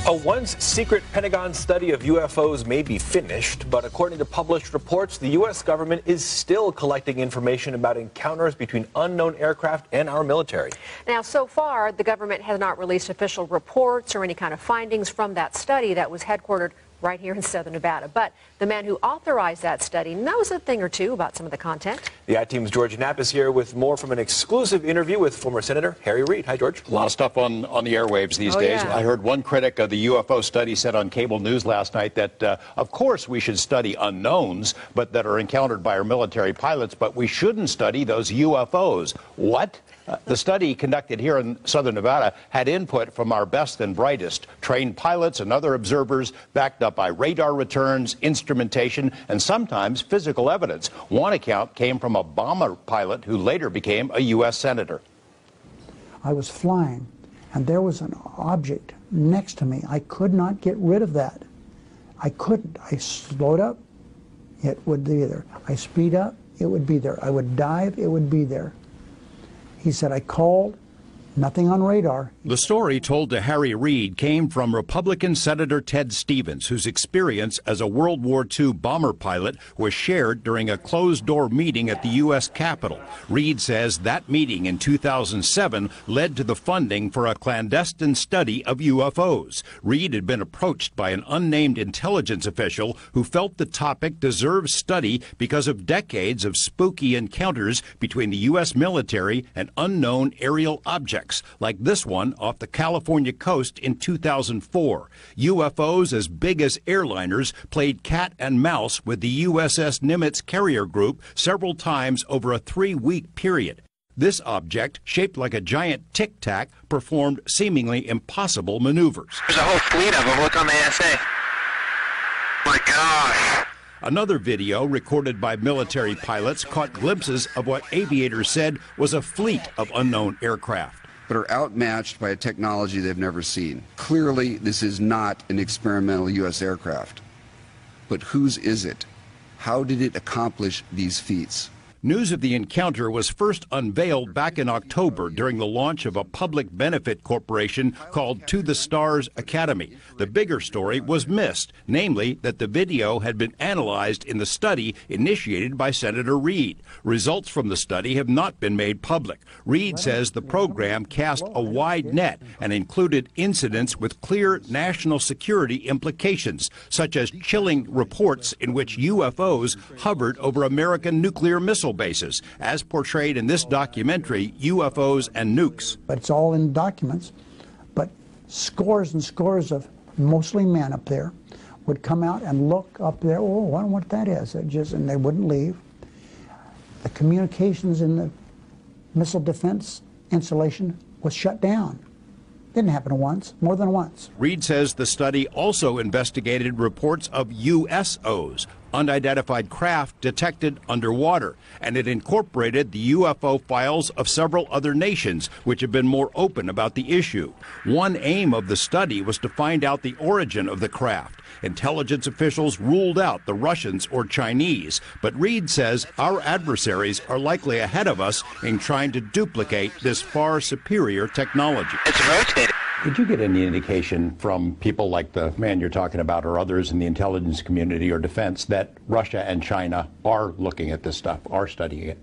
A once secret Pentagon study of UFOs may be finished, but according to published reports, the U.S. government is still collecting information about encounters between unknown aircraft and our military. Now, so far, the government has not released official reports or any kind of findings from that study that was headquartered right here in southern Nevada. But the man who authorized that study knows a thing or two about some of the content. The I-Team's George Knapp is here with more from an exclusive interview with former Senator Harry Reid. Hi, George. A lot of stuff on the airwaves these days. Yeah. I heard one critic of the UFO study said on cable news last night that, of course, we should study unknowns, but that are encountered by our military pilots, but we shouldn't study those UFOs. What? The study conducted here in southern Nevada had input from our best and brightest, trained pilots and other observers, backed up by radar returns, instrumentation, and sometimes physical evidence. One account came from a bomber pilot who later became a U.S. senator. I was flying, and there was an object next to me. I could not get rid of that. I couldn't. I slowed up, it would be there. I speed up, it would be there. I would dive, it would be there. He said, I called, nothing on radar. The story told to Harry Reid came from Republican Senator Ted Stevens, whose experience as a World War II bomber pilot was shared during a closed-door meeting at the U.S. Capitol. Reid says that meeting in 2007 led to the funding for a clandestine study of UFOs. Reid had been approached by an unnamed intelligence official who felt the topic deserved study because of decades of spooky encounters between the U.S. military and unknown aerial objects, like this one off the California coast in 2004. UFOs as big as airliners played cat and mouse with the USS Nimitz carrier group several times over a 3-week period. This object, shaped like a giant tic-tac, performed seemingly impossible maneuvers. There's a whole fleet of them. Look on the ASA. My gosh. Another video recorded by military pilots caught glimpses of what aviators said was a fleet of unknown aircraft. But are outmatched by a technology they've never seen. Clearly, this is not an experimental U.S. aircraft. But whose is it? How did it accomplish these feats? News of the encounter was first unveiled back in October during the launch of a public benefit corporation called To the Stars Academy. The bigger story was missed, namely that the video had been analyzed in the study initiated by Senator Reid. Results from the study have not been made public. Reid says the program cast a wide net and included incidents with clear national security implications, such as chilling reports in which UFOs hovered over American nuclear missile bases, as portrayed in this documentary, UFOs and Nukes. But it's all in documents. But scores and scores of mostly men up there would come out and look up there. Oh, I don't know what that is. And they wouldn't leave. The communications in the missile defense installation was shut down. Didn't happen once, more than once. Reid says the study also investigated reports of USOs, unidentified craft detected underwater, and it incorporated the UFO files of several other nations which have been more open about the issue. One aim of the study was to find out the origin of the craft. Intelligence officials ruled out the Russians or Chinese, but Reid says our adversaries are likely ahead of us in trying to duplicate this far superior technology. It's rotating. Did you get any indication from people like the man you're talking about or others in the intelligence community or defense that Russia and China are looking at this stuff, are studying it?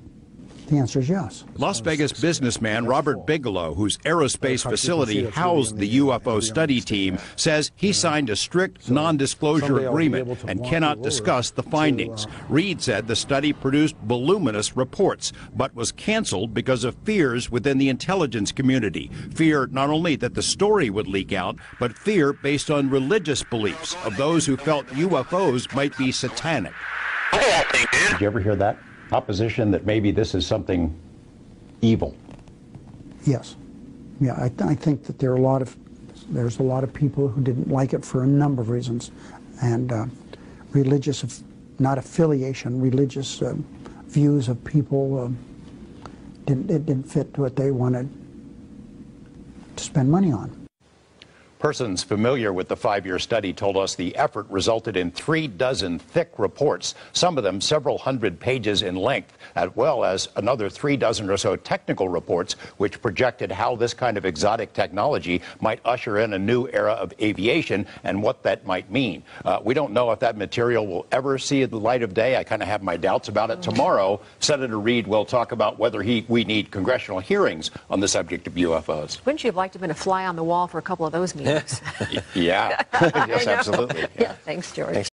The answer is yes. Las Vegas businessman Robert Bigelow, whose aerospace facility housed the UFO study team, says he signed a strict non-disclosure agreement and cannot discuss the findings. Reid said the study produced voluminous reports, but was canceled because of fears within the intelligence community. Fear not only that the story would leak out, but fear based on religious beliefs of those who felt UFOs might be satanic. Did you ever hear that? Opposition that maybe this is something evil. Yes. Yeah, I think that there's a lot of people who didn't like it for a number of reasons. And religious, not affiliation, religious views of people, it didn't fit what they wanted to spend money on. Persons familiar with the 5-year study told us the effort resulted in 36 thick reports, some of them several hundred pages in length, as well as another 36 or so technical reports which projected how this kind of exotic technology might usher in a new era of aviation and what that might mean. We don't know if that material will ever see the light of day. I kind of have my doubts about it. Tomorrow, Senator Reid will talk about whether we need congressional hearings on the subject of UFOs. Wouldn't you have liked to have been a fly on the wall for a couple of those meetings? Yeah, yes, absolutely. Yeah, thanks, George. Thanks.